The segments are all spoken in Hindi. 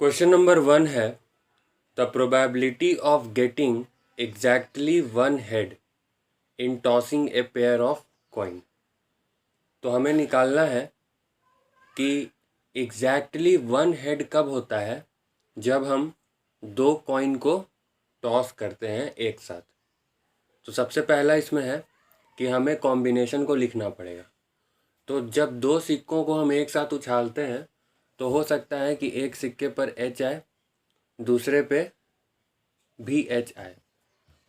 क्वेश्चन नंबर 1 है the probability of getting exactly one head in tossing a pair of coin. तो हमें निकालना है कि एग्जैक्टली वन हेड कब होता है जब हम दो कॉइन को टॉस करते हैं एक साथ। तो सबसे पहला इसमें है कि हमें कॉम्बिनेशन को लिखना पड़ेगा। तो जब दो सिक्कों को हम एक साथ उछालते हैं तो हो सकता है कि एक सिक्के पर एच आए, दूसरे पे भी एच आए।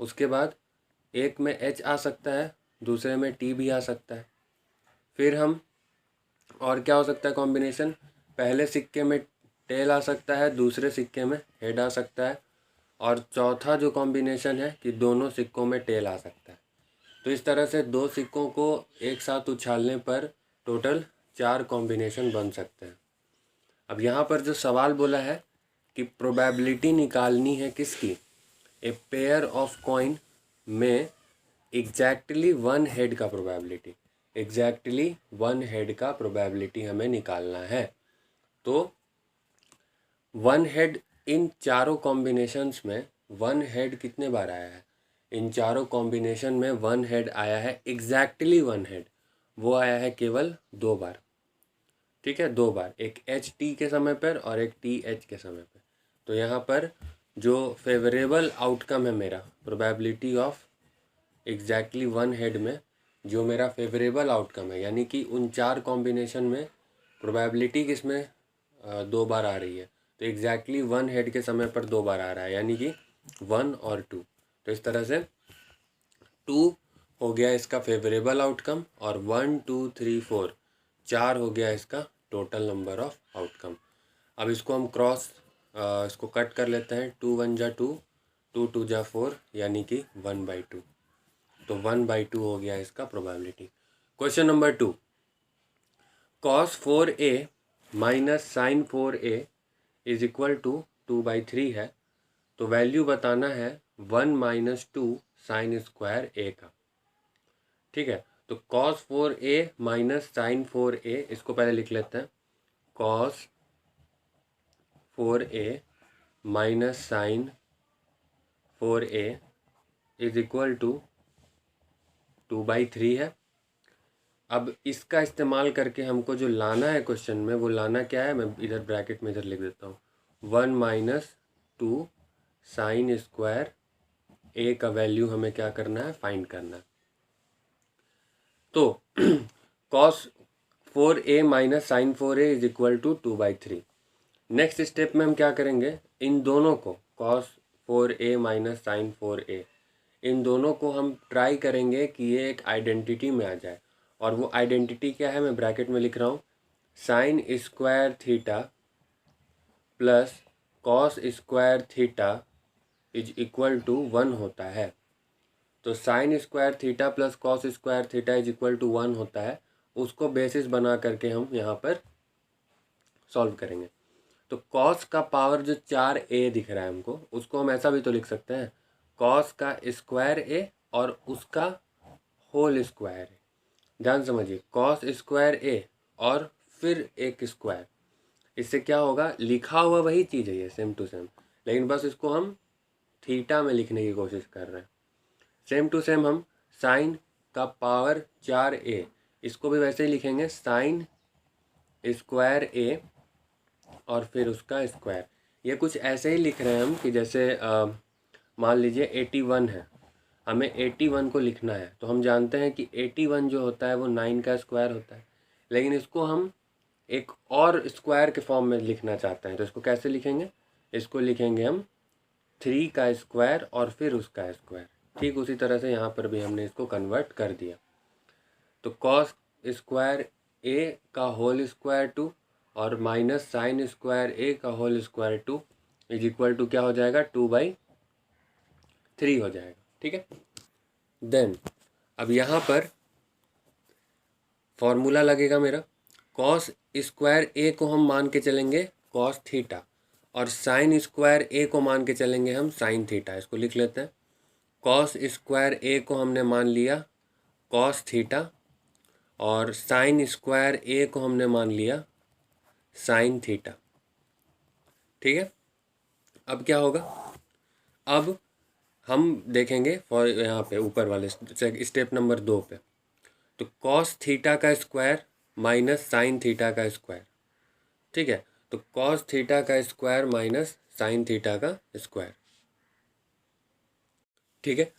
उसके बाद एक में एच आ सकता है, दूसरे में टी भी आ सकता है। फिर हम और क्या हो सकता है कॉम्बिनेशन, पहले सिक्के में टेल आ सकता है, दूसरे सिक्के में हेड आ सकता है। और चौथा जो कॉम्बिनेशन है कि दोनों सिक्कों में टेल आ सकता है। तो इस तरह से दो सिक्कों को एक साथ उछालने पर टोटल 4 कॉम्बिनेशन बन सकते हैं। अब यहाँ पर जो सवाल बोला है कि प्रोबेबिलिटी निकालनी है किसकी, ए पेयर ऑफ कॉइन में एग्जैक्टली वन हेड का प्रोबेबिलिटी, एग्जैक्टली वन हेड का प्रोबेबिलिटी हमें निकालना है। तो वन हेड इन चारों कॉम्बिनेशंस में वन हेड कितने बार आया है, इन चारों कॉम्बिनेशन में वन हेड आया है, एग्जैक्टली वन हेड वो आया है केवल 2 बार। ठीक है, 2 बार, एक एच टी के समय पर और एक टी एच के समय पर। तो यहाँ पर जो फेवरेबल आउटकम है मेरा probability of exactly one head में, जो मेरा फेवरेबल आउटकम है, यानी कि उन 4 कॉम्बिनेशन में प्रोबेबिलिटी किसमें 2 बार आ रही है, तो एग्जैक्टली वन हेड के समय पर 2 बार आ रहा है, यानी कि 1 और 2। तो इस तरह से 2 हो गया इसका फेवरेबल आउटकम और 1 2 3 4 4 हो गया इसका टोटल नंबर ऑफ आउटकम। अब इसको हम इसको कट कर लेते हैं। 2 1 जा 2, 2 2 जा 4, यानी कि 1/2। तो 1/2 हो गया इसका probability. Question number 2, cos 4a minus sine 4a is equal to 2/3 है। तो वैल्यू बताना है 1 माइनस 2 साइन स्क्वायर a का। ठीक है, तो cos 4a minus sine 4a, इसको पहले लिख लेते हैं। cos 4a minus sine 4a is equal to 2/3 है। अब इसका इस्तेमाल करके हमको जो लाना है क्वेश्चन में, वो लाना क्या है, मैं इधर ब्रैकेट में इधर लिख देता हूँ। 1 माइनस 2 साइन स्क्वायर ए का वैल्यू हमें क्या करना है, फाइंड करना है। तो cos 4a minus sine 4a is equal to 2/3। Next step में हम क्या करेंगे, इन दोनों को cos 4a minus sine 4a, इन दोनों को हम ट्राई करेंगे कि ये एक आइडेंटिटी में आ जाए। और वो आइडेंटिटी क्या है, मैं ब्रैकेट में लिख रहा हूँ। Sine square theta plus cos square theta is equal to 1 होता है। तो sine square theta plus cos square theta is equal to 1 होता है, उसको बेसिस बना करके हम यहाँ पर सॉल्व करेंगे। तो कॉस का पावर जो 4a दिख रहा है हमको, उसको हम ऐसा भी तो लिख सकते हैं, कॉस का स्क्वायर a और उसका होल स्क्वायर a। ध्यान समझिए, कॉस स्क्वायर a और फिर एक स्क्वायर, इससे क्या होगा, लिखा हुआ वही चीज़ है ये, सेम टू सेम, लेकिन बस इसको हम थीटा में लिखने की कोशिश कर रहे हैं। सेम टू सेम हम साइन का पावर 4a, इसको भी वैसे ही लिखेंगे, साइन स्क्वायर a और फिर उसका स्क्वायर। ये कुछ ऐसे ही लिख रहे हैं हम कि जैसे मान लीजिए 81 है, हमें 81 को लिखना है, तो हम जानते हैं कि 81 जो होता है वो 9 का स्क्वायर होता है, लेकिन इसको हम एक और स्क्वायर के फॉर्म में लिखना चाहते हैं। तो इसको कैसे लिखेंगे, इसको लिखेंगे हम 3 का स्क्वायर और फिर उसका स्क्वायर। ठीक उसी तरह से यहाँ पर भी हमने इसको कन्वर्ट कर दिया। तो कॉस स्क्वायर ए का होल स्क्वायर 2 और माइनस साइन स्क्वायर ए का whole square 2 is equal to क्या हो जाएगा, 2/3 हो जाएगा। ठीक है, देन अब यहाँ पर फॉर्मूला लगेगा मेरा, कॉस स्क्वायर ए को हम मान के चलेंगे कॉस थीटा और साइन स्क्वायर ए को मान के चलेंगे हम साइन थीटा। इसको लिख लेते हैं, कॉस स्क्वायर ए को हमने मान लिया कॉस थीटा और साइन स्क्वायर ए को हमने मान लिया साइन थीटा। ठीक है। अब क्या होगा, अब हम देखेंगे फॉर यहाँ पे ऊपर वाले स्टेप नंबर 2 पे, तो कॉस थीटा का स्क्वायर माइनस साइन थीटा का स्क्वायर। ठीक है, तो कॉस थीटा का स्क्वायर माइनस साइन थीटा का स्क्वायर। ठीक है,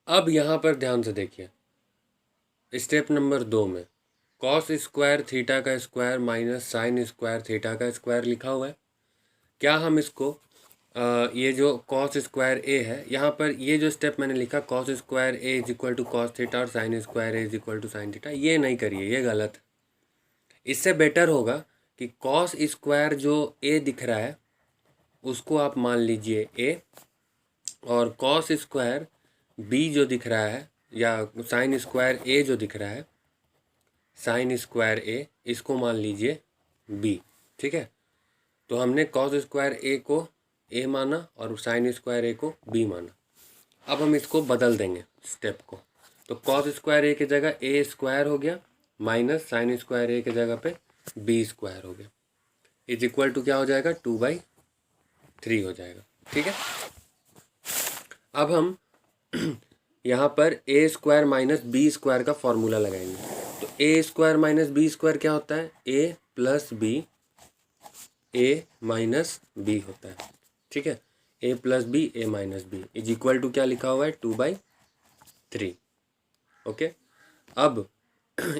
अब यहाँ पर ध्यान से देखिए, स्टेप नंबर 2 में कॉस स्क्वायर थीटा का square minus sine square theta का स्क्वायर लिखा हुआ है। क्या हम इसको ये जो कॉस स्क्वायर ए है, यहाँ पर ये जो स्टेप मैंने लिखा cos square A is equal to cos theta और sine square A is equal to sine theta, ये नहीं करिए, ये गलत है। इससे बेटर होगा कि कॉस स्क्वायर जो ए दिख रहा है उसको आप मान लीजिए ए, और कॉस स्क्वायर बी जो दिख रहा है या साइन स्क्वायर ए जो दिख रहा है, साइन स्क्वायर ए, इसको मान लीजिए बी। ठीक है, तो हमने कॉस स्क्वायर ए को ए माना और साइन स्क्वायर ए को बी माना। अब हम इसको बदल देंगे स्टेप को, तो कॉस स्क्वायर ए की जगह ए स्क्वायर हो गया माइनस साइन स्क्वायर ए की जगह पे बी स्क्वायर हो गया, इज इक्वल टू क्या हो जाएगा, 2/3 हो जाएगा। ठीक है, अब हम यहाँ पर A square minus B square का फॉर्मूला लगाएंगे। तो A square minus B square क्या होता है, A plus B, A minus B होता है। ठीक है, A plus B, A minus B is equal to क्या लिखा हुआ है, 2/3। ओके, अब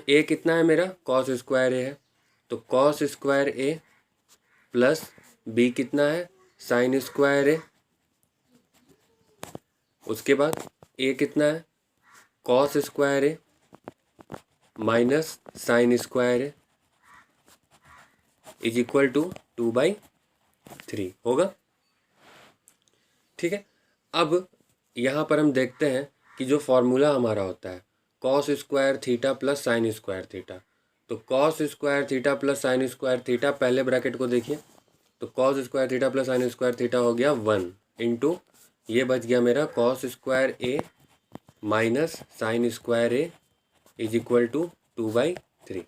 ए कितना है मेरा, कॉस स्क्वायर ए है, तो cos square A plus B कितना है, साइन स्क्वायर ए, उसके बाद ए कितना है, cos square A minus sine square A is equal to 2/3 होगा। ठीक है, अब यहाँ पर हम देखते हैं कि जो फॉर्मूला हमारा होता है cos square theta plus sine square theta, तो cos square theta plus sine square theta, पहले ब्रैकेट को देखिए, तो cos square theta plus sine square theta हो गया 1 इंटू ये बच गया मेरा cos square A minus sine square A is equal to 2/3।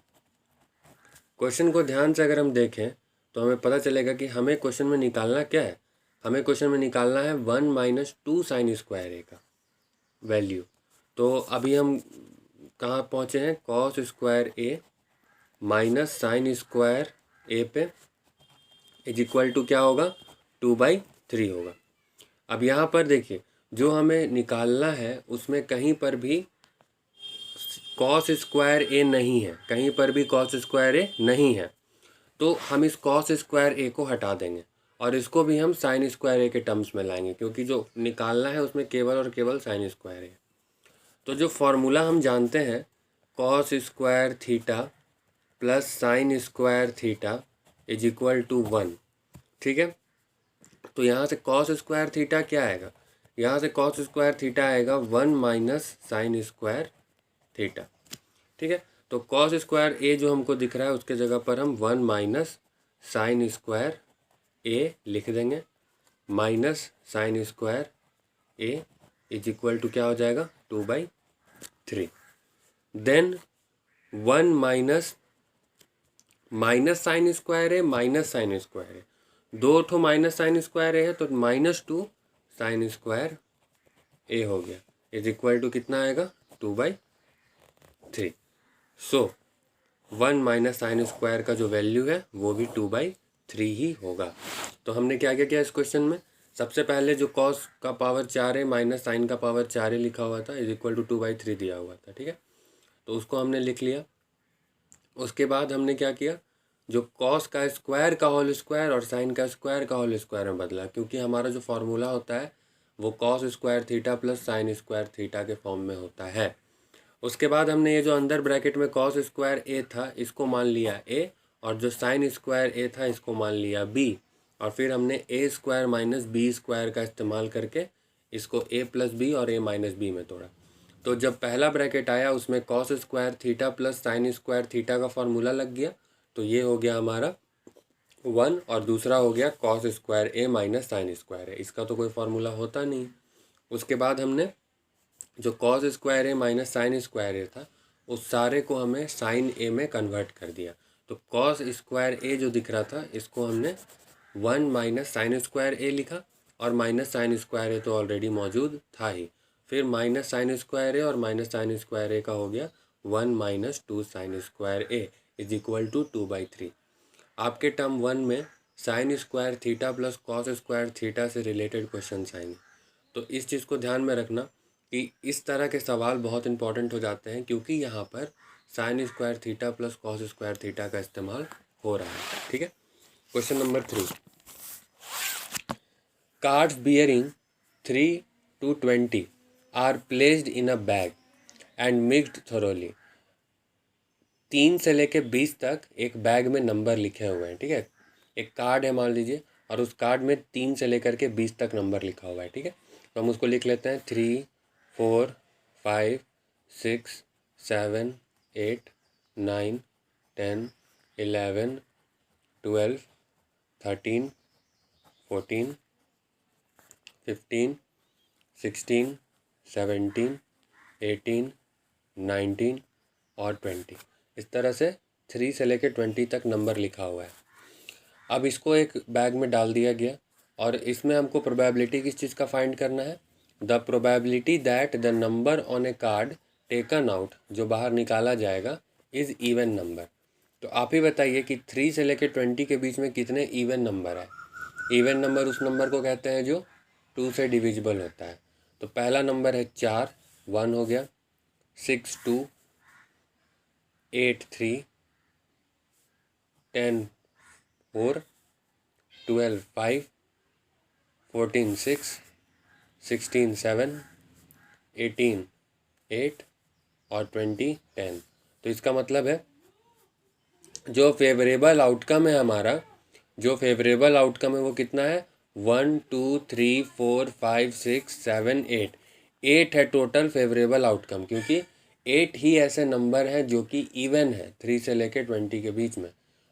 Question को ध्यान से अगर हम देखें तो हमें पता चलेगा कि हमें क्वेश्चन में निकालना क्या है, हमें क्वेश्चन में निकालना है 1 माइनस 2 साइन स्क्वायर ए का वैल्यू। तो अभी हम कहाँ पहुँचे हैं, cos square A minus sine square ए पे इज इक्वल टू क्या होगा, 2/3 होगा। अब यहाँ पर देखिए, जो हमें निकालना है उसमें कहीं पर भी कॉस स्क्वायर ए नहीं है, कहीं पर भी कॉस स्क्वायर ए नहीं है, तो हम इस कॉस स्क्वायर ए को हटा देंगे और इसको भी हम साइन स्क्वायर ए के टर्म्स में लाएंगे, क्योंकि जो निकालना है उसमें केवल और केवल साइन स्क्वायर ए। तो जो फॉर्मूला हम जानते हैं cos square theta plus sine square theta is equal to 1। ठीक है, तो यहाँ से कॉस स्क्वायर थीटा क्या आएगा, यहाँ से कॉस स्क्वायर थीटा आएगा 1 माइनस साइन स्क्वायर थीटा। ठीक है, तो कॉस स्क्वायर ए जो हमको दिख रहा है उसके जगह पर हम 1 माइनस साइन स्क्वायर ए लिख देंगे, minus sine square A is equal to क्या हो जाएगा, 2/3। Then 1 minus minus sine square A minus sine square A, दो ठो माइनस साइन स्क्वायर ए है तो -2 साइन स्क्वायर ए हो गया, इज इक्वल टू कितना आएगा, 2/3। सो 1 माइनस साइन स्क्वायर का जो वैल्यू है वो भी 2/3 ही होगा। तो हमने क्या क्या किया इस क्वेश्चन में, सबसे पहले जो कॉस का पावर 4 है माइनस साइन का पावर 4 है लिखा हुआ था, इज इक्वल टू 2/3 दिया हुआ था। ठीक है, तो उसको हमने लिख लिया। उसके बाद हमने क्या किया, जो कॉस का स्क्वायर का होल स्क्वायर और साइन का स्क्वायर का होल स्क्वायर में बदला, क्योंकि हमारा जो फॉर्मूला होता है वो cos square theta plus sine square theta के फॉर्म में होता है। उसके बाद हमने ये जो अंदर ब्रैकेट में कॉस स्क्वायर ए था इसको मान लिया ए, और जो साइन स्क्वायर ए था इसको मान लिया बी, और फिर हमने ए स्क्वायर माइनस बी स्क्वायर का इस्तेमाल करके इसको ए प्लस बी और ए माइनस बी में तोड़ा। तो जब पहला ब्रैकेट आया उसमें cos square theta plus sine square theta का फॉर्मूला लग गया, तो ये हो गया हमारा 1, और दूसरा हो गया cos square A minus sine square A, इसका तो कोई फार्मूला होता नहीं। उसके बाद हमने जो cos square A minus sine square ए था उस सारे को हमें साइन ए में कन्वर्ट कर दिया। तो कॉस स्क्वायर ए जो दिख रहा था इसको हमने 1 माइनस साइन स्क्वायर ए लिखा और माइनस साइन स्क्वायर ए तो ऑलरेडी मौजूद था ही, फिर माइनस साइन स्क्वायर ए और माइनस साइन स्क्वायर ए का हो गया 1 minus 2 sine square A is equal to 2/3। आपके टर्म 1 में sine square theta plus cos square theta से रिलेटेड क्वेश्चन आएंगे, तो इस चीज़ को ध्यान में रखना कि इस तरह के सवाल बहुत इंपॉर्टेंट हो जाते हैं, क्योंकि यहाँ पर sine square theta plus cos square theta का इस्तेमाल हो रहा है। ठीक है, question number 3, cards bearing 3 to 20 are placed in a bag and mixed thoroughly. 3 से लेके 20 तक एक बैग में नंबर लिखे हुए हैं। ठीक है, एक कार्ड है मान लीजिए, और उस कार्ड में 3 से लेकर के 20 तक नंबर लिखा हुआ है। ठीक है, तो हम उसको लिख लेते हैं 3, 4, 5, 6, 7, 8, 9, 10, 11, 12, 13, 14, 15, 16, 17, 18, 19 और 20। इस तरह से 3 से लेकर 20 तक नंबर लिखा हुआ है। अब इसको एक बैग में डाल दिया गया और इसमें हमको प्रोबेबिलिटी किस चीज़ का फाइंड करना है, the probability that the number on A card taken out, जो बाहर निकाला जाएगा, इज़ इवन नंबर। तो आप ही बताइए कि 3 से लेकर 20 के बीच में कितने इवन नंबर है। इवन नंबर उस नंबर को कहते हैं जो 2 से डिविजिबल होता है। तो पहला नंबर है 4, 1 हो गया, 6 2, 8 3, 10 4, 12 5, 14 6, 16 7, 18 8 और 20 10। तो इसका मतलब है जो फेवरेबल आउटकम है हमारा, जो फेवरेबल आउटकम है वो कितना है, 1 2 3 4 5 6 7 8। 8 है टोटल फेवरेबल आउटकम, क्योंकि 8 ही ऐसे नंबर हैं जो कि इवन है 3 से लेकर 20 के बीच में।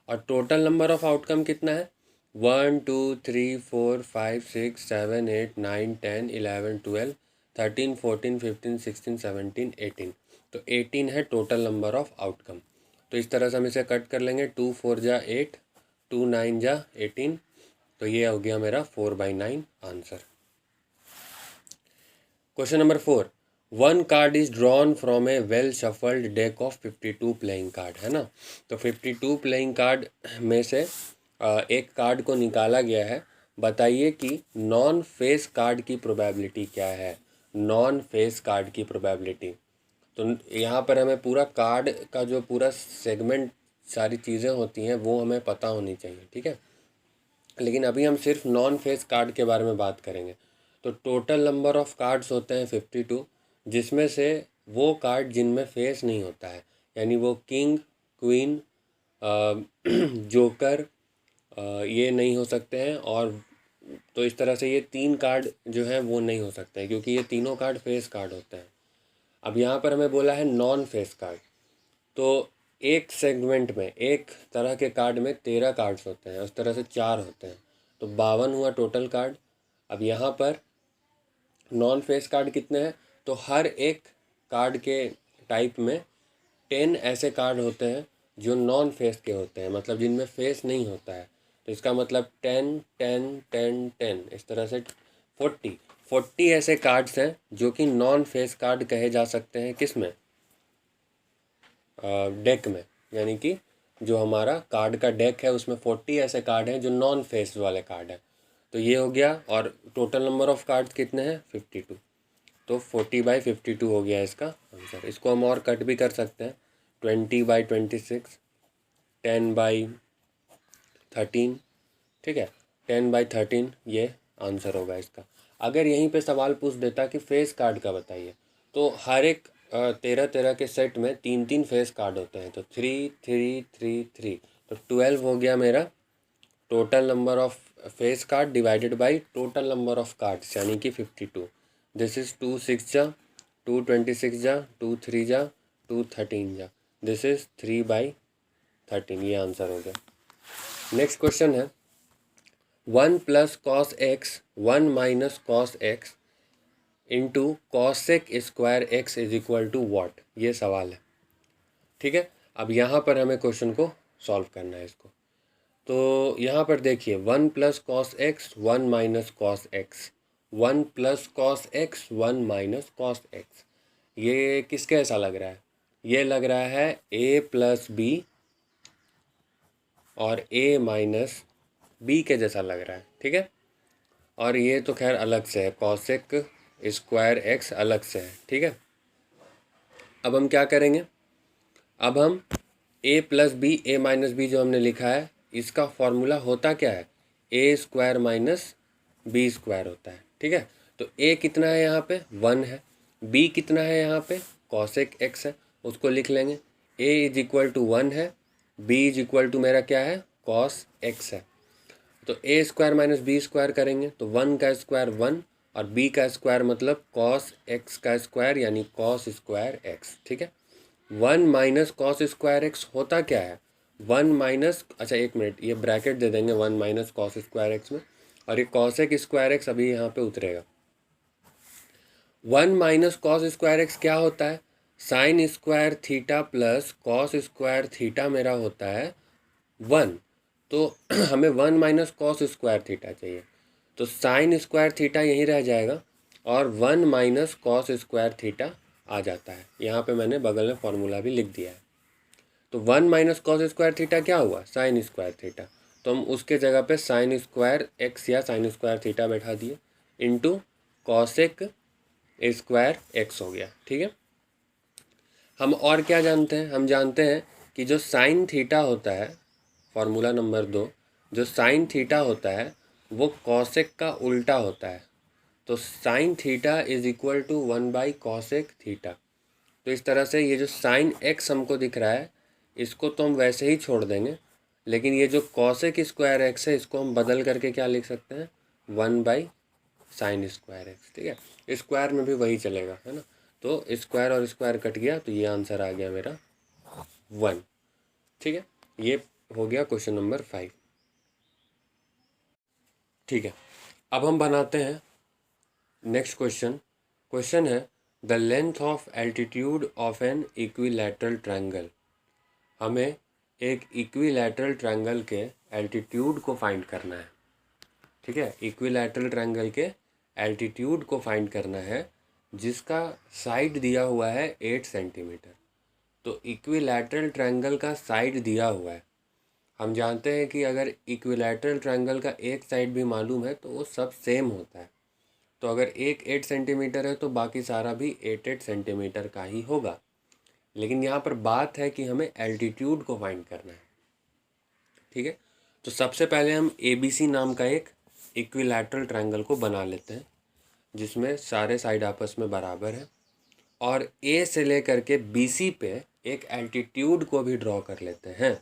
और टोटल नंबर ऑफ आउटकम कितना है, 1 2 3 4 5 6 7 8 9 10 11 12 13 14 15 16 17 18। तो 18 है टोटल नंबर ऑफ आउटकम। तो इस तरह से हम इसे कट कर लेंगे, 2 4 जा 8, 2 9 जा 18। तो ये हो गया मेरा 4/9 answer. Question number 4, 1 card is drawn from A well shuffled deck of 52 playing card, है ना। तो 52 प्लेइंग कार्ड में से एक कार्ड को निकाला गया है। बताइए कि नॉन फेस कार्ड की प्रोबेबिलिटी क्या है। नॉन फेस कार्ड की प्रोबेबिलिटी, तो यहाँ पर हमें पूरा कार्ड का जो पूरा सेगमेंट सारी चीज़ें होती हैं वो हमें पता होनी चाहिए। ठीक है, लेकिन अभी हम सिर्फ नॉन फेस कार्ड के बारे में बात करेंगे। तो टोटल नंबर ऑफ कार्ड्स होते हैं 52, जिसमें से वो कार्ड जिनमें फेस नहीं होता है, यानी वो किंग, क्वीन, जोकर, ये नहीं हो सकते हैं। और तो इस तरह से ये 3 कार्ड जो हैं वो नहीं हो सकते हैं, क्योंकि ये तीनों कार्ड फेस कार्ड होते हैं। अब यहाँ पर हमें बोला है नॉन फेस कार्ड, तो एक सेगमेंट में एक तरह के कार्ड में 13 कार्ड्स होते हैं, उस तरह से 4 होते हैं, तो 52 हुआ टोटल कार्ड। अब यहाँ पर नॉन फेस कार्ड कितने हैं, तो हर एक कार्ड के टाइप में 10 ऐसे कार्ड होते हैं जो नॉन फेस के होते हैं, मतलब जिनमें फेस नहीं होता है। तो इसका मतलब 10 10 10 10, इस तरह से 40 ऐसे कार्ड्स हैं जो कि नॉन फेस कार्ड कहे जा सकते हैं। किस में, डेक में, यानी कि जो हमारा कार्ड का डेक है उसमें 40 ऐसे कार्ड हैं जो नॉन फेस वाले कार्ड हैं। तो ये हो गया, और टोटल नंबर ऑफ कार्ड्स कितने हैं, 52। तो 40/52 हो गया इसका आंसर। इसको हम और कट भी कर सकते हैं, 20/26, 10/13। ठीक है, 10/13 ये आंसर होगा इसका। अगर यहीं पे सवाल पूछ देता कि फेस कार्ड का बताइए, तो हर एक 13 के सेट में 3 फेस कार्ड होते हैं, तो 3 3 3 3, तो 12 हो गया मेरा total number of face card divided by total number of cards, यानी कि 52। दिस इज 2 6 जा, 2 26 जा, 2 3 जा, 2 13 जा, दिस इज 3/13। ये आंसर हो गया। नेक्स्ट क्वेश्चन है 1 + cos x 1 - cos x into cosec square x is equal to what, ये सवाल है। ठीक है, अब यहाँ पर हमें क्वेश्चन को सॉल्व करना है इसको। तो यहाँ पर देखिए 1 plus cos x 1 minus cos x, 1 plus cos x 1 minus cos x, ये किसके ऐसा लग रहा है? ये लग रहा है a प्लस बी और a माइनस बी के जैसा लग रहा है, ठीक है। और ये तो खैर अलग से है, कॉसेक स्क्वायर एक्स अलग से है, ठीक है। अब हम क्या करेंगे, अब हम a plus B A minus B जो हमने लिखा है इसका फॉर्मूला होता क्या है, A square minus B square होता है, ठीक है। तो a कितना है यहाँ पे 1 है, b कितना है यहाँ पे कॉसेक एक्स है, उसको लिख लेंगे। a इज इक्वल टू 1 है, b इज इक्वल टू मेरा क्या है कॉस एक्स है। तो A square minus B square करेंगे तो 1 का स्क्वायर 1 और b का स्क्वायर मतलब कॉस एक्स का स्क्वायर यानी कॉस स्क्वायर एक्स, ठीक है। 1 माइनस कॉस स्क्वायर एक्स होता क्या है 1 माइनस, अच्छा एक मिनट, ये ब्रैकेट दे देंगे 1 माइनस कॉस स्क्वायर एक्स में, और ये कॉसेक स्क्वायर एक्स अभी यहाँ पे उतरेगा। 1 माइनस कॉस स्क्वायर एक्स क्या होता है, sign square theta plus cos square theta मेरा होता है 1। तो हमें 1 माइनस कॉस स्क्वायर थीटा चाहिए, तो साइन स्क्वायर थीटा यहीं रह जाएगा और 1 माइनस कॉस स्क्वायर थीटा आ जाता है। यहाँ पे मैंने बगल में फॉर्मूला भी लिख दिया है। तो 1 माइनस कॉस स्क्वायर थीटा क्या हुआ साइन स्क्वायर थीटा, तो हम उसके जगह पे साइन स्क्वायर एक्स या साइन स्क्वायर थीटा बैठा दिए इंटू कॉसेक स्क्वायर एक्स हो गया, ठीक है। हम और क्या जानते हैं, हम जानते हैं कि जो साइन थीटा होता है, फॉर्मूला नंबर 2, जो साइन थीटा होता है वो कॉसेक का उल्टा होता है। तो sine theta is equal to 1 by cosec theta. तो इस तरह से ये जो साइन एक्स हमको दिख रहा है इसको तो हम वैसे ही छोड़ देंगे, लेकिन ये जो कॉसेक स्क्वायर एक्स है इसको हम बदल करके क्या लिख सकते हैं 1 बाई साइन स्क्वायर एक्स, ठीक है। स्क्वायर में भी वही चलेगा, है ना। तो स्क्वायर और स्क्वायर कट गया तो ये आंसर आ गया मेरा 1, ठीक है। ये हो गया क्वेश्चन नंबर 5, ठीक है। अब हम बनाते हैं नेक्स्ट क्वेश्चन। क्वेश्चन है the length of altitude of an equilateral triangle. हमें एक इक्विलैटरल ट्रायंगल के एल्टीट्यूड को फाइंड करना है, ठीक है। इक्विलैटरल ट्रायंगल के एल्टीट्यूड को फाइंड करना है जिसका साइड दिया हुआ है 8 सेंटीमीटर। तो इक्विलैटरल ट्रायंगल का साइड दिया हुआ है, हम जानते हैं कि अगर इक्विलैटरल ट्रायंगल का एक साइड भी मालूम है तो वो सब सेम होता है। तो अगर एक 8 सेंटीमीटर है तो बाकी सारा भी 8 सेंटीमीटर का ही होगा। लेकिन यहाँ पर बात है कि हमें एल्टीट्यूड को फाइंड करना है, ठीक है। तो सबसे पहले हम ABC नाम का एक इक्विलैटरल ट्रायंगल को बना लेते हैं जिसमें सारे साइड आपस में बराबर है, और A से लेकर के BC पे एक एल्टीट्यूड को भी ड्रॉ कर लेते हैं।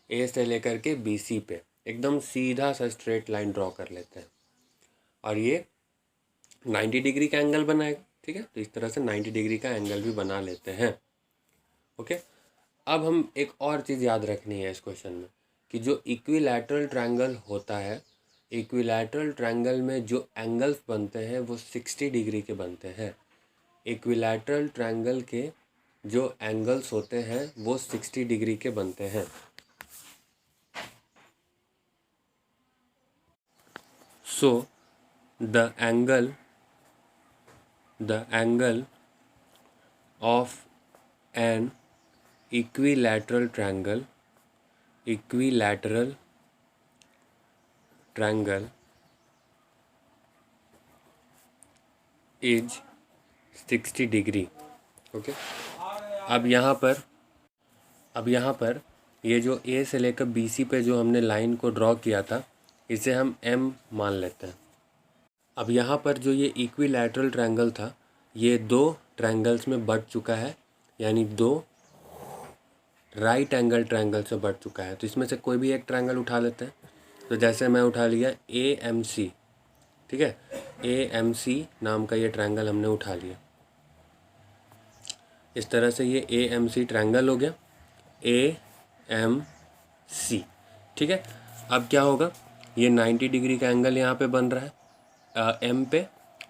A से लेकर के BC पे एकदम सीधा सा स्ट्रेट लाइन ड्रॉ कर लेते हैं और ये 90 डिग्री का एंगल बनाएगा, ठीक है। तो इस तरह से 90 डिग्री का एंगल भी बना लेते हैं, ओके। अब हम एक और चीज़ याद रखनी है इस क्वेश्चन में कि जो इक्विलैटरल ट्रायंगल होता है, इक्विलैटरल ट्रायंगल में जो एंगल्स बनते हैं वो 60 डिग्री के बनते हैं। इक्विलैटरल ट्रायंगल के जो एंगल्स होते हैं वो 60 डिग्री के बनते हैं। So the angle of an equilateral triangle is 60 degree, okay. अब यहाँ पर ये जो A से लेकर BC पे जो हमने लाइन को ड्रॉ किया था इसे हम M मान लेते हैं। अब यहाँ पर जो ये इक्विलैटरल ट्रायंगल था ये 2 ट्रायंगल्स में बट चुका है, यानी 2 राइट एंगल ट्रायंगल से बढ़ चुका है। तो इसमें से कोई भी एक ट्रायंगल उठा लेते हैं। तो जैसे मैं उठा लिया AMC, ठीक है, AMC नाम का ये ट्रायंगल हमने उठा लिया। इस तरह से ये AMC ट्रायंगल हो गया, AMC, ठीक है। अब क्या होगा, ये 90 डिग्री का एंगल यहाँ पे बन रहा है M पे,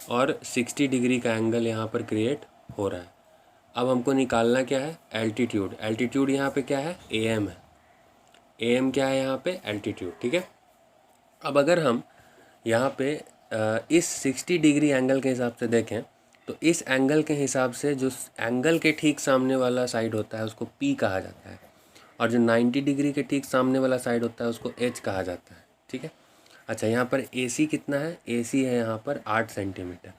और 60 डिग्री का एंगल यहाँ पर क्रिएट हो रहा है। अब हमको निकालना क्या है एल्टीट्यूड। एल्टीट्यूड यहाँ पे क्या है AM है, AM क्या है यहाँ पे? एल्टीट्यूड। ठीक है, अब अगर हम यहाँ पे इस 60 डिग्री एंगल के हिसाब से देखें तो इस एंगल के हिसाब से जो एंगल के ठीक सामने वाला साइड होता है उसको P कहा जाता है, और जो 90 डिग्री के ठीक सामने वाला साइड होता है उसको H कहा जाता है। ठीक है, अच्छा यहाँ पर AC कितना है? AC है यहाँ पर 8 सेंटीमीटर।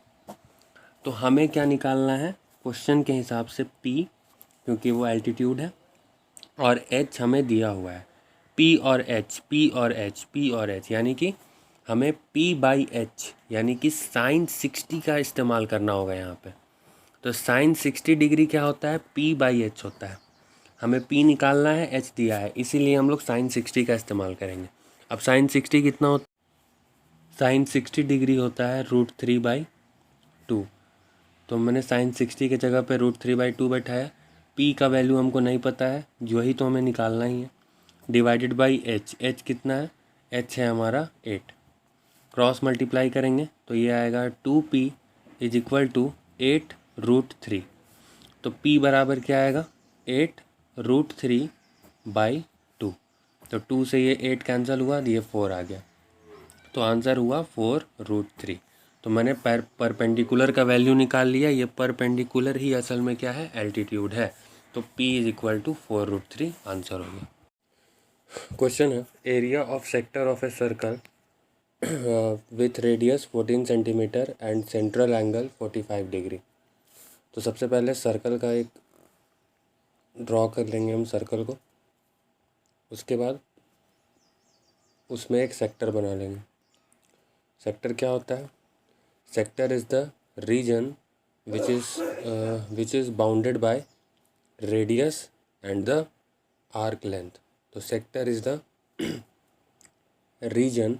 तो हमें क्या निकालना है? क्वेश्चन के हिसाब से P, क्योंकि वो एल्टीट्यूड है, और H हमें दिया हुआ है। P और H, P और H, P और H, यानी कि हमें P/H यानी कि साइन 60 का इस्तेमाल करना होगा यहाँ पे। तो साइन 60 डिग्री क्या होता है? P/H होता है। हमें P निकालना है, H दिया है, इसीलिए हम लोग साइन 60 का इस्तेमाल करेंगे। अब साइन 60 कितना होता है? साइन 60 डिग्री होता है √3/2। तो मैंने साइन 60 के जगह पे √3/2 बैठाया। P का वैल्यू हमको नहीं पता है, जो ही तो हमें निकालना ही है, डिवाइडेड बाई H। H कितना है? H है हमारा 8। क्रॉस मल्टीप्लाई करेंगे तो ये आएगा 2P = 8√3। तो P बराबर क्या आएगा? 8√3/2। तो 2 से ये 8 कैंसिल हुआ, ये 4 आ गया, तो आंसर हुआ 4√3। तो मैंने परपेंडिकुलर का वैल्यू निकाल लिया। ये परपेंडिकुलर ही असल में क्या है? एल्टीट्यूड है। तो P = 4√3 आंसर हो गया। क्वेश्चन है, area of sector of a circle with radius 14 centimetre and central angle 45 degree. तो सबसे पहले सर्कल का एक ड्रॉ कर लेंगे हम सर्कल को, उसके बाद उसमें एक सेक्टर बना लेंगे। सेक्टर क्या होता है? Sector is the region which is bounded by radius and the arc length. तो sector is the region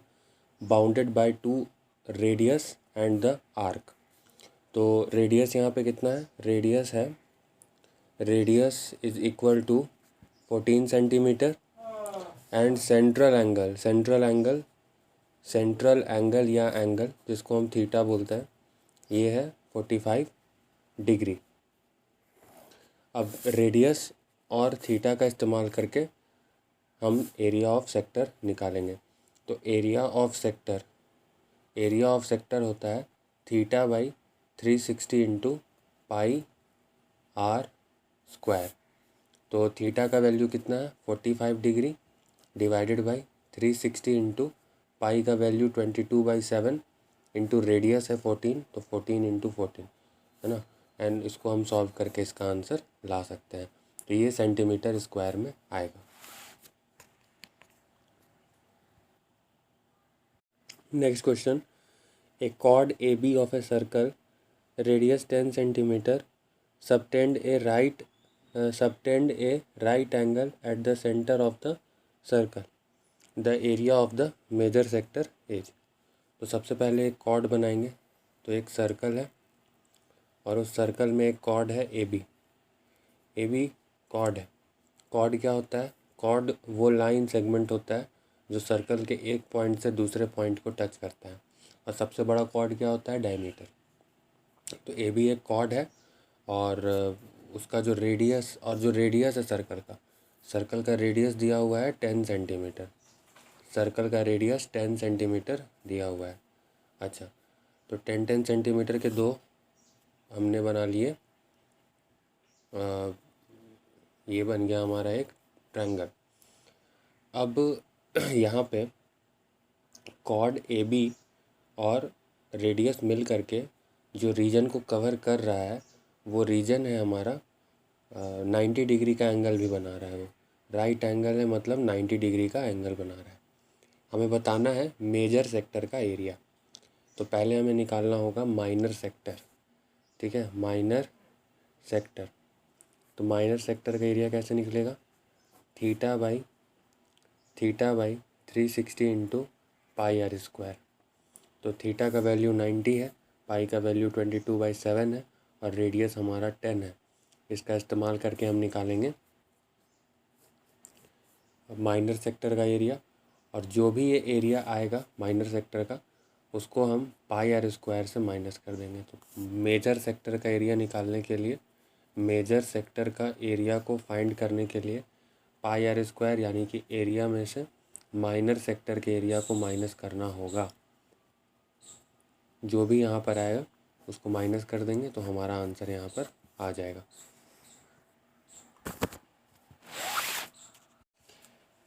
bounded by 2 radius and the arc. तो रेडियस यहाँ पे कितना है? Radius = 14 centimetre and central angle या एंगल जिसको हम थीटा बोलते हैं, ये है 45 डिग्री। अब रेडियस और थीटा का इस्तेमाल करके हम एरिया ऑफ सेक्टर निकालेंगे। तो एरिया ऑफ सेक्टर होता है θ/360 × πr²। तो थीटा का वैल्यू कितना है? 45 डिग्री डिवाइडेड बाई 360 × पाई का वैल्यू 22/7 इंटू रेडियस है 14, तो 14 × 14 है ना। एंड इसको हम सॉल्व करके इसका आंसर ला सकते हैं। तो ये सेंटीमीटर स्क्वायर में आएगा। Next question, a chord AB of a circle radius 10 centimetre subtend a right angle at the centre of the circle. The area of the major sector is. तो सबसे पहले एक कॉर्ड बनाएंगे। तो एक सर्कल है और उस सर्कल में एक कॉर्ड है AB कॉर्ड है। कॉर्ड क्या होता है? कॉर्ड वो लाइन सेगमेंट होता है जो सर्कल के एक पॉइंट से दूसरे पॉइंट को टच करता है। और सबसे बड़ा कॉर्ड क्या होता है? डायमीटर। तो AB एक कॉर्ड है और उसका जो रेडियस है सर्कल का रेडियस दिया हुआ है 10 सेंटीमीटर। सर्कल का रेडियस 10 सेंटीमीटर दिया हुआ है। अच्छा, तो 10 सेंटीमीटर के दो हमने बना लिए। ये बन गया हमारा एक ट्रायंगल। अब यहाँ पे कॉर्ड AB और रेडियस मिल करके जो रीजन को कवर कर रहा है वो रीजन है हमारा 90 डिग्री का एंगल भी बना रहा है। वो राइट एंगल है, मतलब 90 डिग्री का एंगल बना रहा है। हमें बताना है मेजर सेक्टर का एरिया। तो पहले हमें निकालना होगा माइनर सेक्टर। ठीक है, माइनर सेक्टर। तो माइनर सेक्टर का एरिया कैसे निकलेगा? θ/360 × πr²। तो थीटा का वैल्यू 90 है, पाई का वैल्यू 22/7 है और रेडियस हमारा 10 है। इसका इस्तेमाल करके हम निकालेंगे माइनर सेक्टर का एरिया। और जो भी ये एरिया आएगा माइनर सेक्टर का उसको हम πr² से माइनस कर देंगे। तो मेजर सेक्टर का एरिया निकालने के लिए, मेजर सेक्टर का एरिया को फाइंड करने के लिए पाई आर स्क्वायर यानी कि एरिया में से माइनर सेक्टर के एरिया को माइनस करना होगा। जो भी यहाँ पर आएगा उसको माइनस कर देंगे तो हमारा आंसर यहाँ पर आ जाएगा।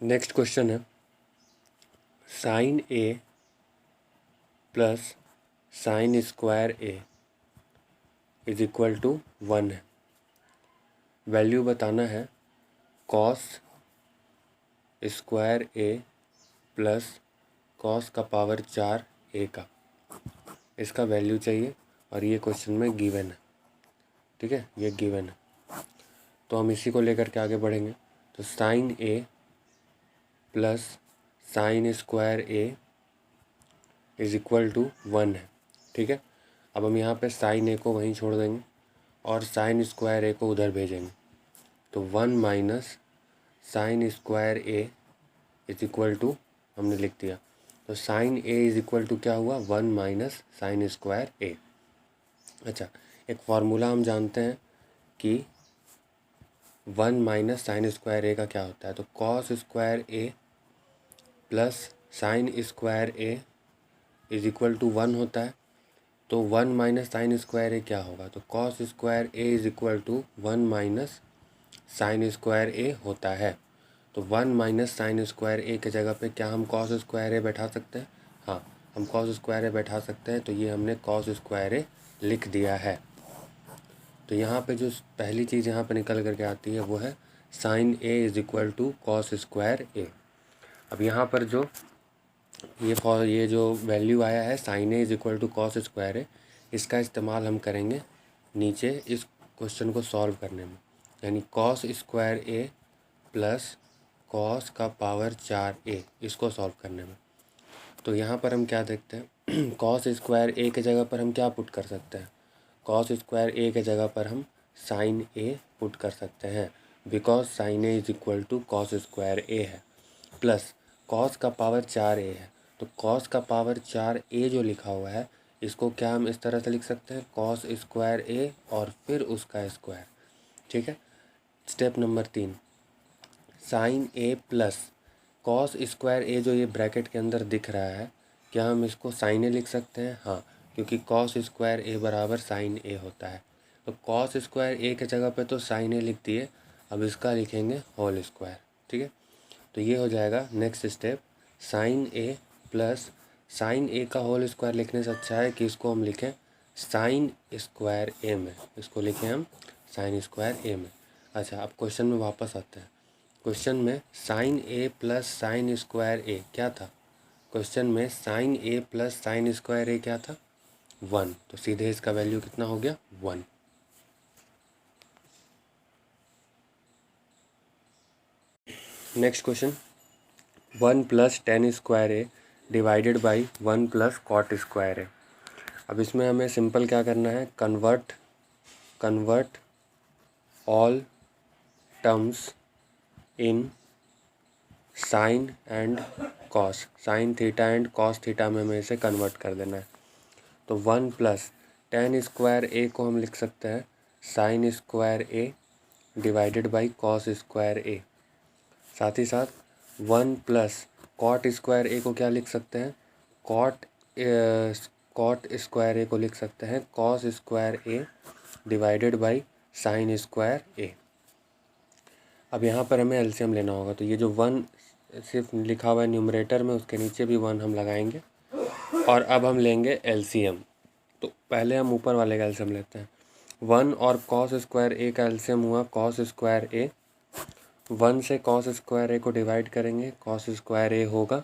नेक्स्ट क्वेश्चन है sine A plus sine square A is equal to 1 है। वैल्यू बताना है cos square A plus cos का पावर 4 ए का, इसका वैल्यू चाहिए और ये क्वेश्चन में गिवन है। ठीक है, ये गिवन है तो हम इसी को लेकर के आगे बढ़ेंगे। तो sine A plus sine square A is equal to 1 है। ठीक है, अब हम यहाँ पे साइन ए को वहीं छोड़ देंगे और साइन स्क्वायर ए को उधर भेजेंगे। तो 1 minus sine square A is equal to हमने लिख दिया। तो sine A is equal to क्या हुआ 1 माइनस साइन स्क्वायर ए। अच्छा, एक फार्मूला हम जानते हैं कि 1 माइनस साइन स्क्वायर ए का क्या होता है। तो cos square A plus sine square A is equal to 1 होता है। तो 1 माइनस साइन स्क्वायर ए क्या होगा। तो cos square A is equal to 1 minus sine square A होता है। तो 1 माइनस साइन स्क्वायर ए के जगह पे क्या हम कॉस स्क्वायर ए बैठा सकते हैं। हाँ, हम कॉस स्क्वायर ए बैठा सकते हैं। तो ये हमने कॉस स्क्वायर ए लिख दिया है। तो यहाँ पे जो पहली चीज़ यहाँ पे निकल करके आती है वो है sine A is equal to cos square A. अब यहाँ पर जो ये जो वैल्यू आया है sine A is equal to cos square A, इसका इस्तेमाल हम करेंगे नीचे इस क्वेश्चन को सॉल्व करने में। यानी cos square A plus cos का पावर 4 ए, इसको सॉल्व करने में। तो यहाँ पर हम क्या देखते हैं कॉस स्क्वायर ए के जगह पर हम क्या पुट कर सकते हैं। कॉस स्क्वायर ए के जगह पर हम साइन ए पुट कर सकते हैं because sine A is equal to cos square A है। प्लस कॉस का पावर 4 ए है। तो कॉस का पावर 4 ए जो लिखा हुआ है इसको क्या हम इस तरह से लिख सकते हैं कॉस स्क्वायर ए और फिर उसका स्क्वायर। ठीक है, step number 3 sign A plus cos square ए जो ये ब्रैकेट के अंदर दिख रहा है क्या हम इसको साइन ए लिख सकते हैं। हाँ, क्योंकि कॉस स्क्वायर ए बराबर साइन ए होता है। तो कॉस स्क्वायर ए के जगह पे तो साइन ए लिख दिए, अब इसका लिखेंगे होल स्क्वायर। ठीक है, तो ये हो जाएगा next step sign A plus sign ए का होल स्क्वायर लिखने से अच्छा है कि इसको हम लिखें साइन स्क्वायर ए में, इसको लिखें हम साइन स्क्वायर ए में। अच्छा, अब क्वेश्चन में वापस आते हैं। क्वेश्चन में sign A plus sine square ए क्या था। क्वेश्चन में sign A plus sine square ए क्या था 1। तो सीधे इसका वैल्यू कितना हो गया 1। Next question 1 plus tan square A divided by 1 plus cot square A. अब इसमें हमें सिंपल क्या करना है convert all terms in sine and cos, sine theta and cos theta में हमें इसे कन्वर्ट कर देना है। तो 1 प्लस टेन स्क्वायर ए को हम लिख सकते हैं sine square A divided by cos square A. साथ ही साथ 1 प्लस कॉट स्क्वायर ए को क्या लिख सकते हैं कॉट स्क्वायर ए को लिख सकते हैं cos square A divided by sine square A. अब यहाँ पर हमें एलसीएम लेना होगा। तो ये जो 1 सिर्फ लिखा हुआ है न्यूमरेटर में उसके नीचे भी 1 हम लगाएंगे और अब हम लेंगे एलसीएम। तो पहले हम ऊपर वाले का एलसीएम लेते हैं। 1 और कॉस स्क्वायर ए का एलसीएम हुआ कॉस स्क्वायर ए। 1 से कॉस स्क्वायर ए को डिवाइड करेंगे कॉस स्क्वायर ए होगा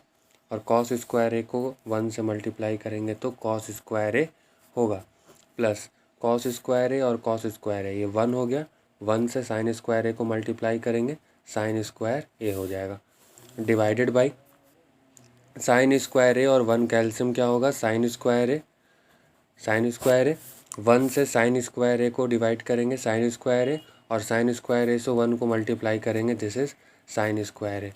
और कॉस स्क्वायर ए को 1 से मल्टीप्लाई करेंगे तो कॉस स्क्वायर ए होगा। प्लस कॉस स्क्वायर ए और कॉस स्क्वायर ए ये 1 हो गया। 1 से साइन स्क्वायर ए को मल्टीप्लाई करेंगे साइन स्क्वायर ए हो जाएगा डिवाइडेड बाई साइन स्क्वायर ए और 1 का एलसीएम क्या होगा साइन स्क्वायर ए। 1 से साइन स्क्वायर ए को डिवाइड करेंगे साइन स्क्वायर ए और साइन स्क्वायर ए से 1 को मल्टीप्लाई करेंगे this is sine square A.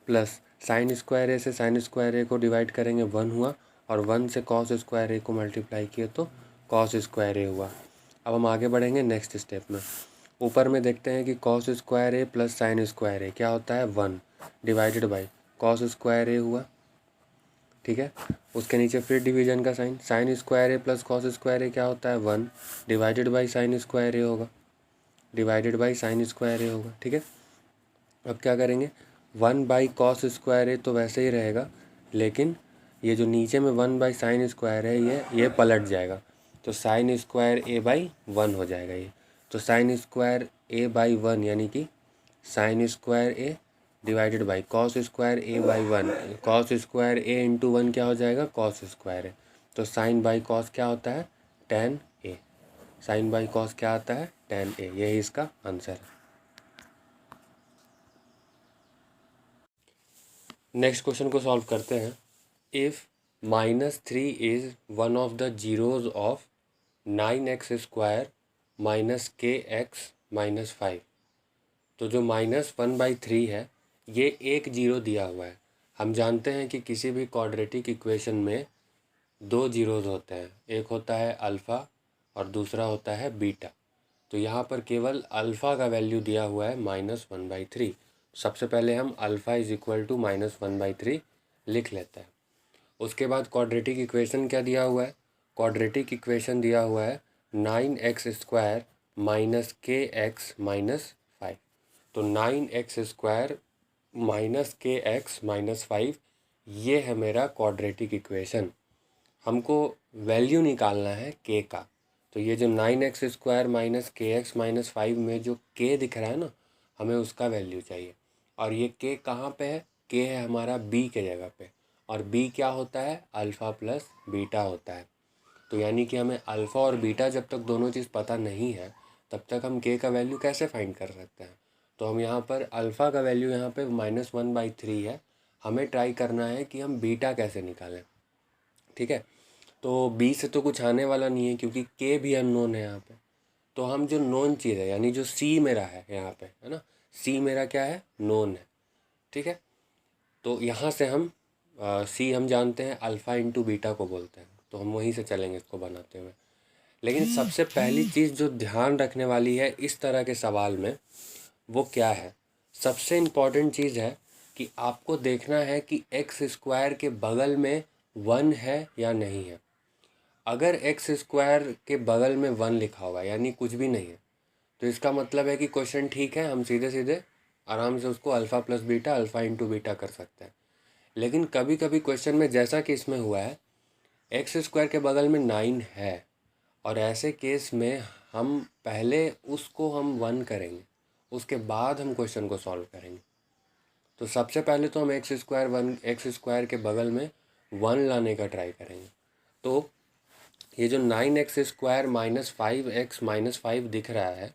Plus sine square A से साइन स्क्वायर ए को डिवाइड करेंगे 1 हुआ और 1 से कॉस स्क्वायर ए को मल्टीप्लाई किए तो कॉस स्क्वायर ए हुआ। अब हम आगे बढ़ेंगे नेक्स्ट स्टेप में। ऊपर में देखते हैं कि cos square A plus sine square ए क्या होता है 1 डिवाइडेड बाई कॉस स्क्वायर ए हुआ, ठीक है। उसके नीचे फिर डिवीजन का sign, sign square A plus cos square ए क्या होता है 1 डिवाइडेड बाई साइन स्क्वायर ए होगा, डिवाइडेड बाई साइन स्क्वायर ए होगा, ठीक है। अब क्या करेंगे 1 बाई कॉस स्क्वायर ए तो वैसे ही रहेगा, लेकिन ये जो नीचे में 1 बाई साइन स्क्वायर है ये पलट जाएगा, तो साइन स्क्वायर ए बाई 1 हो जाएगा ये। तो साइन स्क्वायर ए बाई 1 यानी कि sign square A divided by cos square A by 1, cos square A into 1 क्या हो जाएगा कॉस स्क्वायर ए। तो साइन बाई कॉस क्या होता है tan A, sine by cos क्या आता है tan ए, यही इसका आंसर है। नेक्स्ट क्वेश्चन को सॉल्व करते हैं। If -3 is one of the zeros of 9x square minus के एक्स माइनस 5, तो जो -1/3 है ये एक जीरो दिया हुआ है। हम जानते हैं कि किसी भी क्वाड्रेटिक इक्वेशन में दो जीरोज होते हैं, एक होता है अल्फ़ा और दूसरा होता है बीटा। तो यहाँ पर केवल अल्फ़ा का वैल्यू दिया हुआ है -1/3। सबसे पहले हम अल्फ़ा इज़ इक्वल टू -1/3 लिख लेते हैं। उसके बाद क्वाड्रेटिक इक्वेशन क्या दिया हुआ है, क्वाड्रेटिक इक्वेशन दिया हुआ है 9x स्क्वायर माइनस के एक्स माइनस 5। तो 9x स्क्वायर माइनस के एक्स माइनस 5 ये है मेरा क्वाड्रेटिक इक्वेशन। हमको वैल्यू निकालना है के का। तो ये जो 9x स्क्वायर माइनस के एक्स माइनस 5 में जो के दिख रहा है ना, हमें उसका वैल्यू चाहिए। और ये के कहाँ पे है, के है हमारा बी के जगह पे, और बी क्या होता है अल्फ़ा प्लस बीटा होता है। तो यानी कि हमें अल्फ़ा और बीटा जब तक दोनों चीज़ पता नहीं है तब तक हम के का वैल्यू कैसे फाइंड कर सकते हैं। तो हम यहाँ पर अल्फ़ा का वैल्यू यहाँ पे -1/3 है, हमें ट्राई करना है कि हम बीटा कैसे निकालें, ठीक है। तो बी से तो कुछ आने वाला नहीं है क्योंकि के भी अननोन है यहाँ पे। तो हम जो नोन चीज़ है यानी जो सी मेरा है यहाँ पे, है ना, सी मेरा क्या है नोन है, ठीक है। तो यहाँ से हम सी हम जानते हैं अल्फ़ा इंटू बीटा को बोलते हैं, तो हम वहीं से चलेंगे इसको बनाते हुए। लेकिन सबसे पहली चीज़ जो ध्यान रखने वाली है इस तरह के सवाल में वो क्या है, सबसे इम्पॉर्टेंट चीज़ है कि आपको देखना है कि एक्स स्क्वायर के बगल में 1 है या नहीं है। अगर एक्स स्क्वायर के बगल में 1 लिखा हुआ है यानी कुछ भी नहीं है, तो इसका मतलब है कि क्वेश्चन ठीक है, हम सीधे सीधे आराम से उसको alpha plus beta alpha into beta कर सकते हैं। लेकिन कभी कभी क्वेश्चन में जैसा कि इसमें हुआ है एक्स स्क्वायर के बगल में 9 है, और ऐसे केस में हम पहले उसको हम 1 करेंगे, उसके बाद हम क्वेश्चन को सॉल्व करेंगे। तो सबसे पहले तो हम एक्स स्क्वायर के बगल में 1 लाने का ट्राई करेंगे। तो ये जो 9x square minus 5x minus 5 दिख रहा है,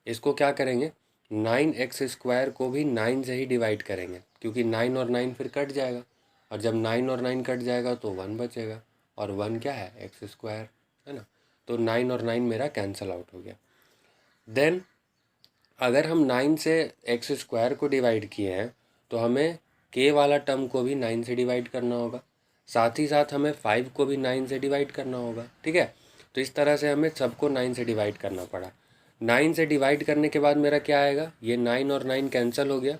इसको क्या करेंगे 9x स्क्वायर को भी 9 से ही डिवाइड करेंगे, क्योंकि 9 और 9 फिर कट जाएगा, और जब 9 और 9 कट जाएगा तो 1 बचेगा, और 1 क्या है एक्स स्क्वायर, है ना। तो 9 और 9 मेरा कैंसल आउट हो गया। देन अगर हम 9 से एक्स स्क्वायर को डिवाइड किए हैं तो हमें के वाला टर्म को भी 9 से डिवाइड करना होगा, साथ ही साथ हमें 5 को भी 9 से डिवाइड करना होगा, ठीक है। तो इस तरह से हमें सबको 9 से डिवाइड करना पड़ा। 9 से डिवाइड करने के बाद मेरा क्या आएगा, ये 9 और 9 कैंसिल हो गया,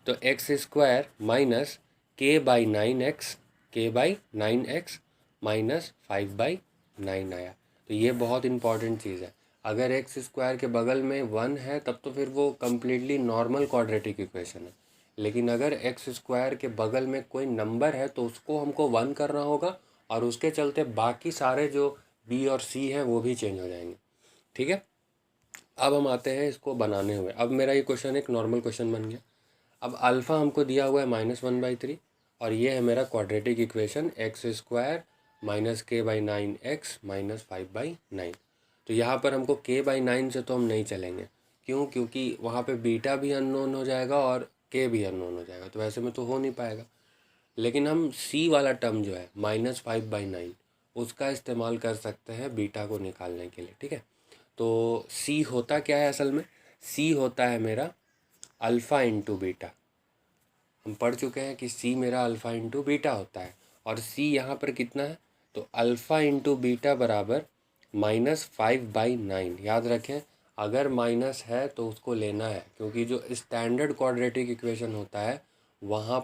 तो एक्स स्क्वायर माइनस के बाई 9x, के बाई 9x माइनस 5/9 आया। तो ये बहुत इंपॉर्टेंट चीज़ है। अगर एक्स स्क्वायर के बगल में 1 है तब तो फिर वो कम्प्लीटली नॉर्मल क्वाड्रेटिक इक्वेशन है, लेकिन अगर एक्स स्क्वायर के बगल में कोई नंबर है तो उसको हमको 1 करना होगा, और उसके चलते बाकी सारे जो बी और सी हैं वो भी चेंज हो जाएंगे, ठीक है। अब हम आते हैं इसको बनाने हुए। अब मेरा ये क्वेश्चन एक नॉर्मल क्वेश्चन बन गया। अब अल्फ़ा हमको दिया हुआ है -1/3, और ये है मेरा quadratic equation x square minus के बाई 9x माइनस 5/9। तो यहाँ पर हमको के बाई 9 से तो हम नहीं चलेंगे, क्यों, क्योंकि वहाँ पे बीटा भी अननोन हो जाएगा और के भी अननोन हो जाएगा, तो वैसे में तो हो नहीं पाएगा। लेकिन हम सी वाला टर्म जो है -5/9 उसका इस्तेमाल कर सकते हैं बीटा को निकालने के लिए, ठीक है। तो सी होता क्या है असल में, सी होता है मेरा अल्फ़ा इंटू बीटा। हम पढ़ चुके हैं कि सी मेरा अल्फ़ा इंटू बीटा होता है, और सी यहाँ पर कितना है, तो अल्फ़ा इंटू बीटा बराबर -5/9। याद रखें अगर माइनस है तो उसको लेना है, क्योंकि जो स्टैंडर्ड क्वाड्रेटिक इक्वेशन होता है वहाँ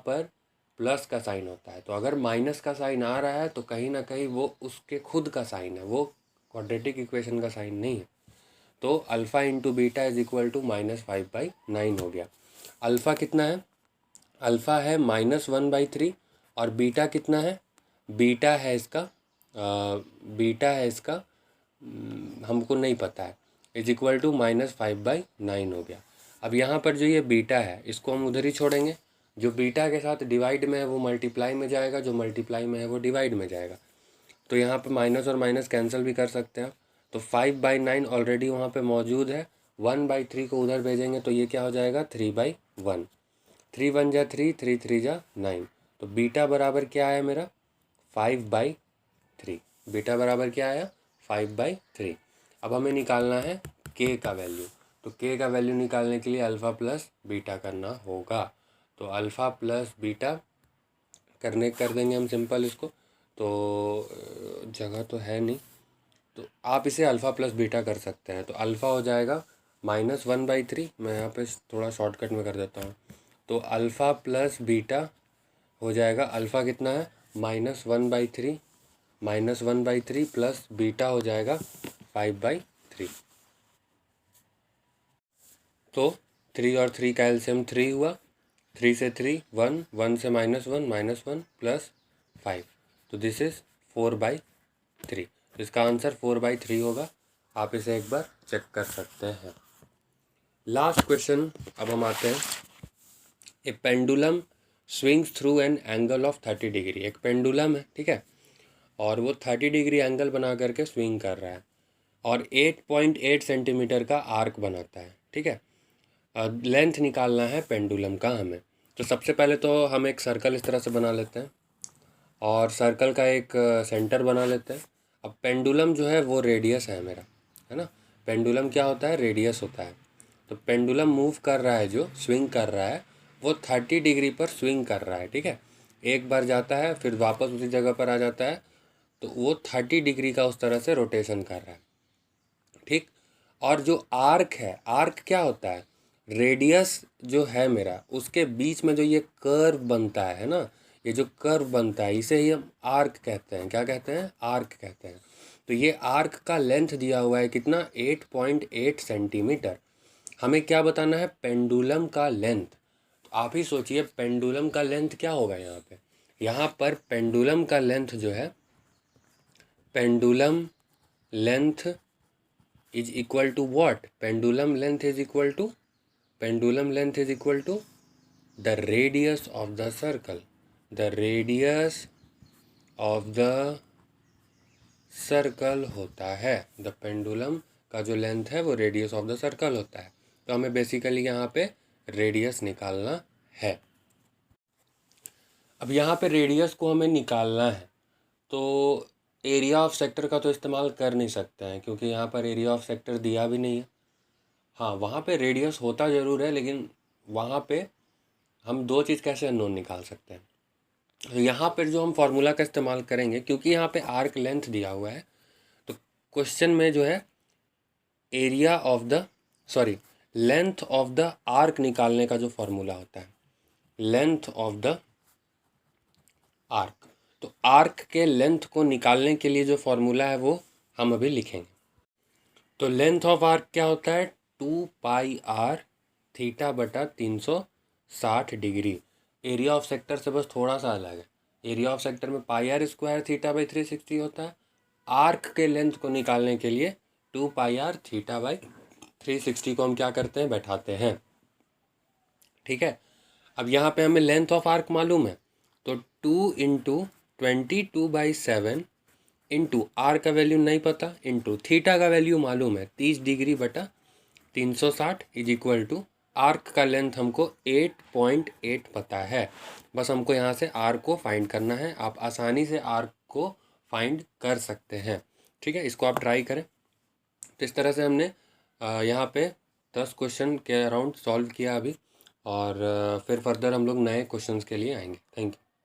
पर प्लस का साइन होता है। तो अगर माइनस का साइन आ रहा है तो कहीं ना कहीं वो उसके खुद का साइन है, वो क्वाड्रेटिक इक्वेशन का साइन नहीं है। तो alpha into beta is equal to -5/9 हो गया। अल्फ़ा कितना है? अल्फ़ा है -1/3 और बीटा कितना है? बीटा है इसका हमको नहीं पता है, इज इक्वल टू -5/9 हो गया। अब यहाँ पर जो ये बीटा है इसको हम उधर ही छोड़ेंगे, जो बीटा के साथ डिवाइड में है वो मल्टीप्लाई में जाएगा, जो मल्टीप्लाई में है वो डिवाइड में जाएगा। तो यहाँ पे माइनस और माइनस कैंसिल भी कर सकते हैं। तो 5/9 ऑलरेडी वहाँ पे मौजूद है, 1/3 को उधर भेजेंगे तो ये क्या हो जाएगा 3/1। 3 1 जा 3, 3 3 जा 9। तो बीटा बराबर क्या आया मेरा 5/3। बीटा बराबर क्या आया 5/3। अब हमें निकालना है के का वैल्यू। तो के का वैल्यू निकालने के लिए अल्फ़ा प्लस बीटा करना होगा। तो अल्फ़ा प्लस बीटा कर देंगे हम सिंपल इसको। तो जगह तो है नहीं, तो आप इसे अल्फ़ा प्लस बीटा कर सकते हैं। तो अल्फ़ा हो जाएगा -1/3। मैं यहाँ पे थोड़ा शॉर्टकट में कर देता हूँ। तो अल्फ़ा प्लस बीटा हो जाएगा, अल्फ़ा कितना है -1/3, -1/3 प्लस बीटा हो जाएगा 5/3। तो 3 और 3 का एलसीएम 3 हुआ, 3 से 3 1, 1 से -1 प्लस 5। तो दिस इज़ 4/3। इसका आंसर 4/3 होगा। आप इसे एक बार चेक कर सकते हैं। लास्ट क्वेश्चन अब हम आते हैं। A pendulum swings through an angle of 30 degree. एक पेंडुलम है, ठीक है, और वो 30 डिग्री एंगल बना करके स्विंग कर रहा है और 8.8 सेंटीमीटर का आर्क बनाता है, ठीक है। लेंथ निकालना है पेंडुलम का हमें। तो सबसे पहले तो हम एक सर्कल इस तरह से बना लेते हैं और सर्कल का एक सेंटर बना लेते हैं। अब पेंडुलम जो है वो रेडियस है मेरा, है ना। पेंडुलम क्या होता है, रेडियस होता है। तो पेंडुलम मूव कर रहा है, जो स्विंग कर रहा है वो 30 डिग्री पर स्विंग कर रहा है, ठीक है। एक बार जाता है फिर वापस उसी जगह पर आ जाता है, तो वो 30 डिग्री का उस तरह से रोटेशन कर रहा है, ठीक। और जो आर्क है, आर्क क्या होता है, रेडियस जो है मेरा उसके बीच में जो ये कर्व बनता है ना, ये जो कर्व बनता है इसे ही हम आर्क कहते हैं। क्या कहते हैं, आर्क कहते हैं। तो ये आर्क का लेंथ दिया हुआ है कितना 8.8 सेंटीमीटर। हमें क्या बताना है, पेंडुलम का लेंथ। तो आप ही सोचिए पेंडुलम का लेंथ क्या होगा यहाँ पे। यहाँ पर पेंडुलम का लेंथ जो है, pendulum length is equal to what, pendulum length is equal to, pendulum length is equal to the radius of the circle. The radius of the circle होता है, द पेंडुलम का जो लेंथ है वो रेडियस ऑफ द सर्कल होता है। तो हमें बेसिकली यहाँ पे रेडियस निकालना है। अब यहाँ पे रेडियस को हमें निकालना है, तो एरिया ऑफ सेक्टर का तो इस्तेमाल कर नहीं सकते हैं क्योंकि यहाँ पर एरिया ऑफ सेक्टर दिया भी नहीं है। हाँ, वहाँ पे रेडियस होता ज़रूर है, लेकिन वहाँ पे हम दो चीज़ कैसे अननोन निकाल सकते हैं। तो यहाँ पर जो हम फार्मूला का इस्तेमाल करेंगे, क्योंकि यहाँ पे आर्क लेंथ दिया हुआ है, तो क्वेश्चन में जो है area of the length of the arc निकालने का जो फार्मूला होता है, लेंथ ऑफ द आर्क। तो आर्क के लेंथ को निकालने के लिए जो फार्मूला है वो हम अभी लिखेंगे। तो लेंथ ऑफ आर्क क्या होता है, 2πr थीटा बटा 360 डिग्री। एरिया ऑफ सेक्टर से बस थोड़ा सा अलग है। एरिया ऑफ सेक्टर में πr² थीटा बाई 360 होता है। आर्क के लेंथ को निकालने के लिए 2πr थीटा बाई 360 को हम क्या करते हैं, बैठाते हैं, ठीक है। अब यहाँ पे हमें लेंथ ऑफ आर्क मालूम है, तो 2 इंटू 22/7 इंटू आर का वैल्यू नहीं पता, इंटू थीटा का वैल्यू मालूम है 30 डिग्री बटा 360 इज इक्वल टू आर्क का लेंथ हमको 8.8 पता है। बस हमको यहाँ से आर्क को फाइंड करना है। आप आसानी से आर्क को फाइंड कर सकते हैं, ठीक है। इसको आप ट्राई करें। तो इस तरह से हमने यहाँ पे 10 क्वेश्चन के अराउंड सॉल्व किया अभी, और फिर फर्दर हम लोग नए क्वेश्चंस के लिए आएंगे। Thank you.